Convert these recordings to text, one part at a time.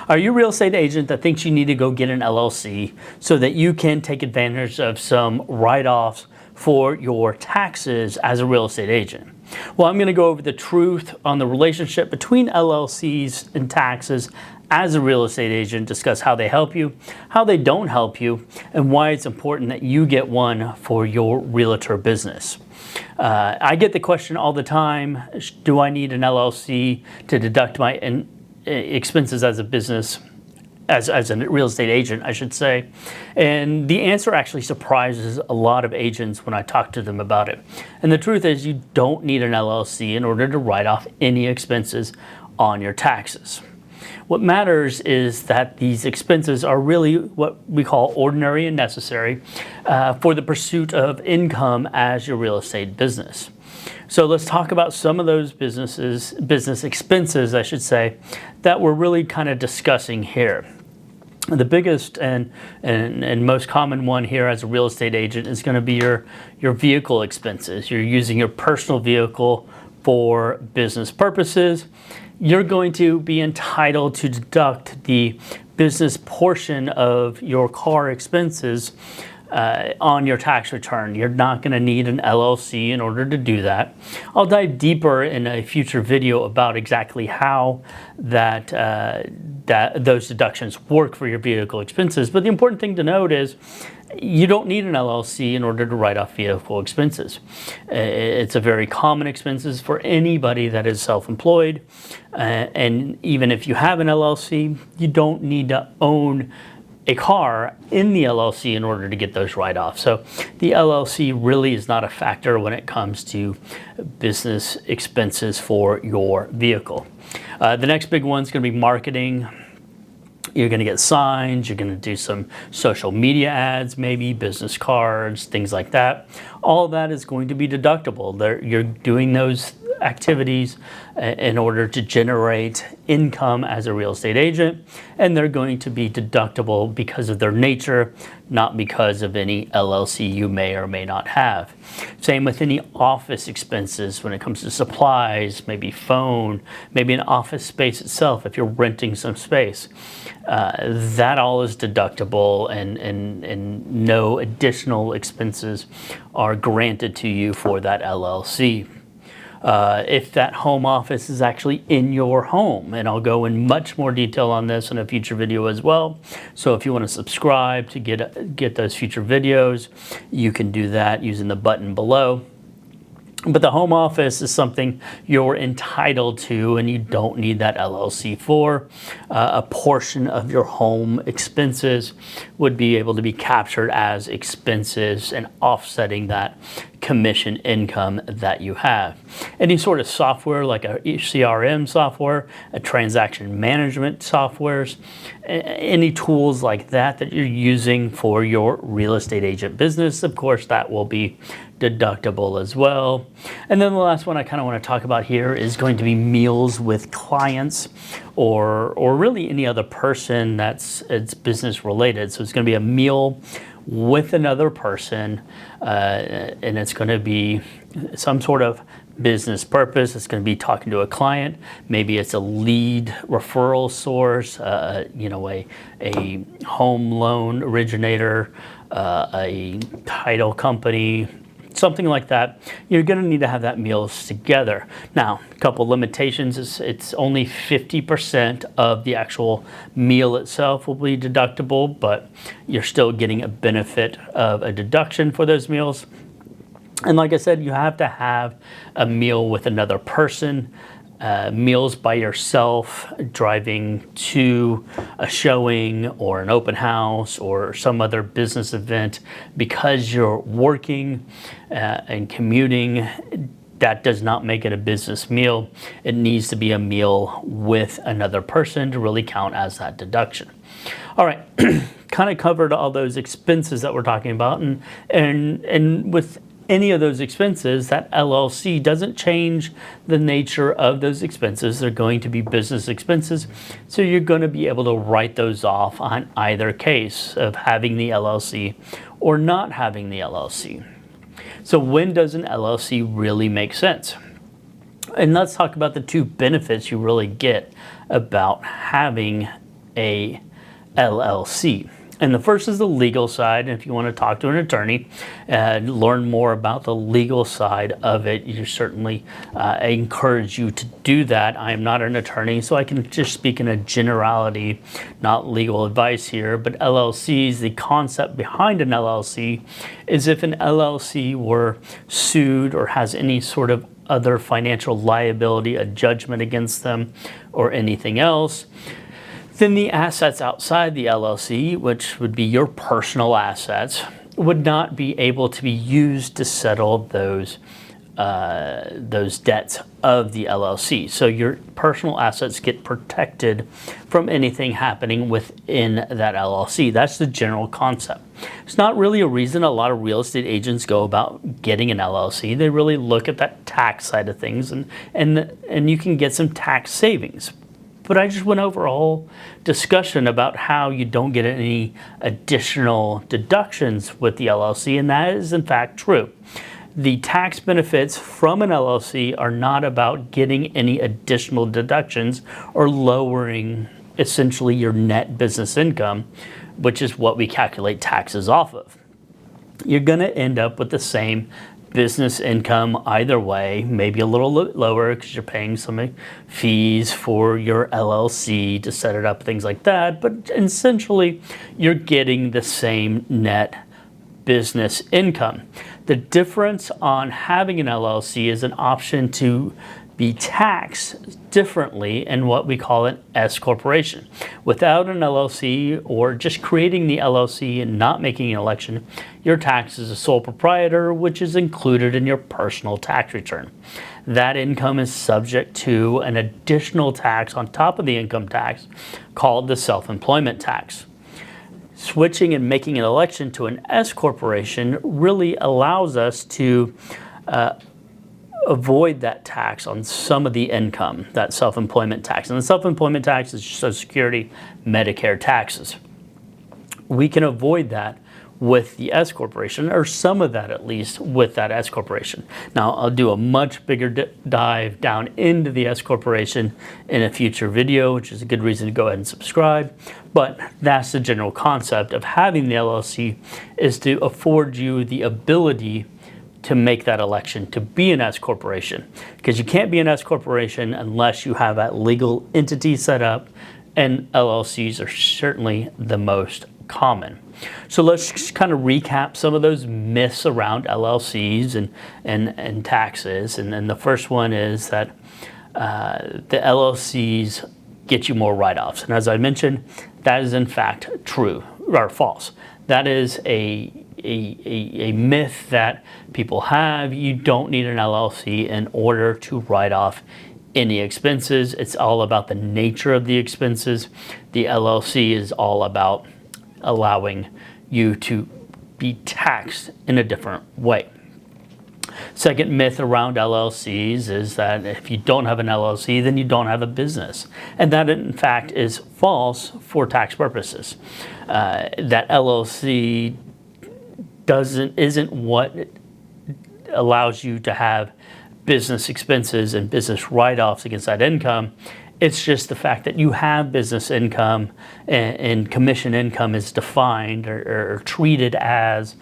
Are you a real estate agent that thinks you need to go get an LLC so that you can take advantage of some write-offs for your taxes as a real estate agent? Well, I'm going to go over the truth on the relationship between LLCs and taxes as a real estate agent, discuss how they help you, how they don't help you, and why it's important that you get one for your realtor business. I get the question all the time, do I need an LLC to deduct my expenses as a business, as a real estate agent, I should say? And the answer actually surprises a lot of agents when I talk to them about it. And the truth is, you don't need an LLC in order to write off any expenses on your taxes. What matters is that these expenses are really what we call ordinary and necessary for the pursuit of income as your real estate business. So let's talk about some of those business expenses, I should say, that we're really kind of discussing here. The biggest and most common one here as a real estate agent is going to be your vehicle expenses. You're using your personal vehicle for business purposes. You're going to be entitled to deduct the business portion of your car expenses on your tax return. You're not going to need an LLC in order to do that. I'll dive deeper in a future video about exactly how those deductions work for your vehicle expenses. But the important thing to note is you don't need an LLC in order to write off vehicle expenses. It's a very common expenses for anybody that is self-employed. And even if you have an LLC, you don't need to own a car in the LLC in order to get those write-offs. So the LLC really is not a factor when it comes to business expenses for your vehicle. The next big one is going to be marketing. You're going to get signs, you're going to do some social media ads, maybe business cards, things like that. All of that is going to be deductible. You're doing those activities in order to generate income as a real estate agent, and they're going to be deductible because of their nature, not because of any LLC you may or may not have. Same with any office expenses when it comes to supplies, maybe phone, maybe an office space itself if you're renting some space. That all is deductible, and no additional expenses are granted to you for that LLC. If that home office is actually in your home, and I'll go in much more detail on this in a future video as well. So if you want to subscribe to get those future videos, you can do that using the button below. But the home office is something you're entitled to, and you don't need that LLC for. A portion of your home expenses would be able to be captured as expenses and offsetting that commission income that you have. Any sort of software like a CRM software, a transaction management softwares, any tools like that you're using for your real estate agent business, of course, that will be deductible as well. And then the last one I kind of want to talk about here is going to be meals with clients or really any other person it's business related. So it's going to be a meal with another person, and it's going to be some sort of business purpose. It's going to be talking to a client. Maybe it's a lead referral source, a home loan originator, a title company, something like that. You're going to need to have that meals together. Now, a couple limitations. It's only 50% of the actual meal itself will be deductible, but you're still getting a benefit of a deduction for those meals. And like I said, you have to have a meal with another person. Meals by yourself, driving to a showing or an open house or some other business event because you're working and commuting, that does not make it a business meal. It needs to be a meal with another person to really count as that deduction. All right, kind of covered all those expenses that we're talking about, and with any of those expenses, that LLC doesn't change the nature of those expenses. They're going to be business expenses, so you're going to be able to write those off on either case of having the LLC or not having the LLC. So when does an LLC really make sense? And let's talk about the two benefits you really get about having a LLC. And the first is the legal side. And if you want to talk to an attorney and learn more about the legal side of it, you certainly encourage you to do that. I am not an attorney, so I can just speak in a generality, not legal advice here. But LLCs, the concept behind an LLC is if an LLC were sued or has any sort of other financial liability, a judgment against them, or anything else, then the assets outside the LLC, which would be your personal assets, would not be able to be used to settle those debts of the LLC. So your personal assets get protected from anything happening within that LLC. That's the general concept. It's not really a reason a lot of real estate agents go about getting an LLC. They really look at that tax side of things, and you can get some tax savings. But I just went over a whole discussion about how you don't get any additional deductions with the LLC, and that is in fact true. The tax benefits from an LLC are not about getting any additional deductions or lowering essentially your net business income, which is what we calculate taxes off of. You're going to end up with the same business income either way, maybe a little lower because you're paying some fees for your LLC to set it up, things like that, but essentially you're getting the same net business income. The difference on having an LLC is an option to be taxed differently in what we call an S corporation. Without an LLC or just creating the LLC and not making an election, you're taxed as a sole proprietor, which is included in your personal tax return. That income is subject to an additional tax on top of the income tax called the self-employment tax. Switching and making an election to an S corporation really allows us to avoid that tax on some of the income, that self-employment tax. And the self-employment tax is Social Security, Medicare taxes. We can avoid that with the S corporation, or some of that at least with that S corporation. Now, I'll do a much bigger dive down into the S corporation in a future video, which is a good reason to go ahead and subscribe. But that's the general concept of having the LLC, is to afford you the ability to make that election to be an S corporation, because you can't be an S corporation unless you have that legal entity set up, and LLCs are certainly the most common. So let's just kind of recap some of those myths around LLCs and taxes. And then the first one is that the LLCs get you more write-offs. And as I mentioned, that is in fact true or false. That is a myth that people have. You don't need an LLC in order to write off any expenses. It's all about the nature of the expenses. The LLC is all about allowing you to be taxed in a different way. Second myth around LLCs is that if you don't have an LLC, then you don't have a business. And that in fact is false for tax purposes. That LLC isn't what allows you to have business expenses and business write-offs against that income. It's just the fact that you have business income, and commission income is defined or treated as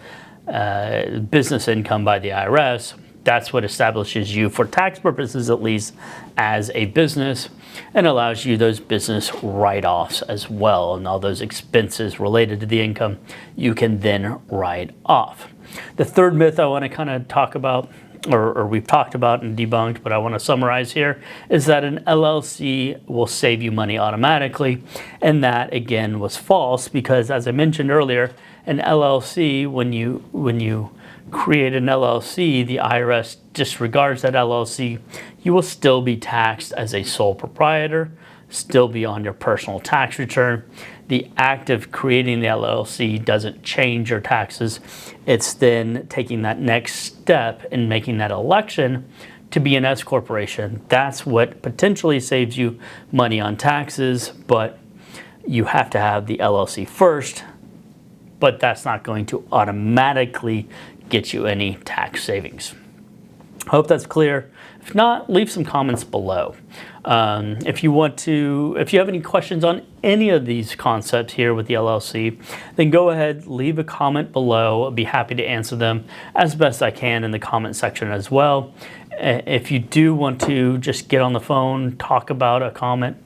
business income by the IRS. That's what establishes you, for tax purposes at least, as a business, and allows you those business write-offs as well. And all those expenses related to the income you can then write off. The third myth I want to kind of talk about, or we've talked about and debunked, but I want to summarize here, is that an LLC will save you money automatically. And that again was false, because as I mentioned earlier, an LLC, when you create an LLC, the IRS disregards that LLC. You will still be taxed as a sole proprietor, still be on your personal tax return. The act of creating the LLC doesn't change your taxes. It's then taking that next step and making that election to be an S corporation. That's what potentially saves you money on taxes, but you have to have the LLC first, but that's not going to automatically get you any tax savings. Hope that's clear. If not, leave some comments below. If you have any questions on any of these concepts here with the LLC, then go ahead, leave a comment below. I'll be happy to answer them as best I can in the comment section as well. If you do want to just get on the phone, talk about a comment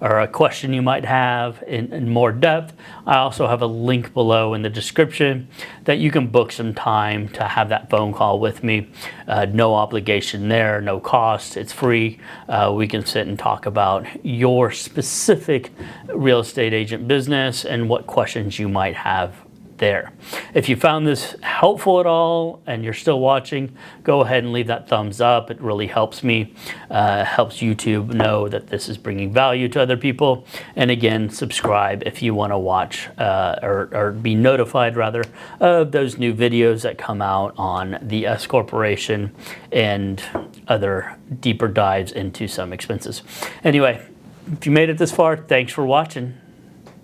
or a question you might have in more depth, I also have a link below in the description that you can book some time to have that phone call with me. No obligation there, no cost, it's free. We can sit and talk about your specific real estate agent business and what questions you might have there. If you found this helpful at all and you're still watching, go ahead and leave that thumbs up. It really helps me, helps YouTube know that this is bringing value to other people. And again, subscribe if you want to watch or be notified rather of those new videos that come out on the S Corporation and other deeper dives into some expenses. Anyway, if you made it this far, thanks for watching.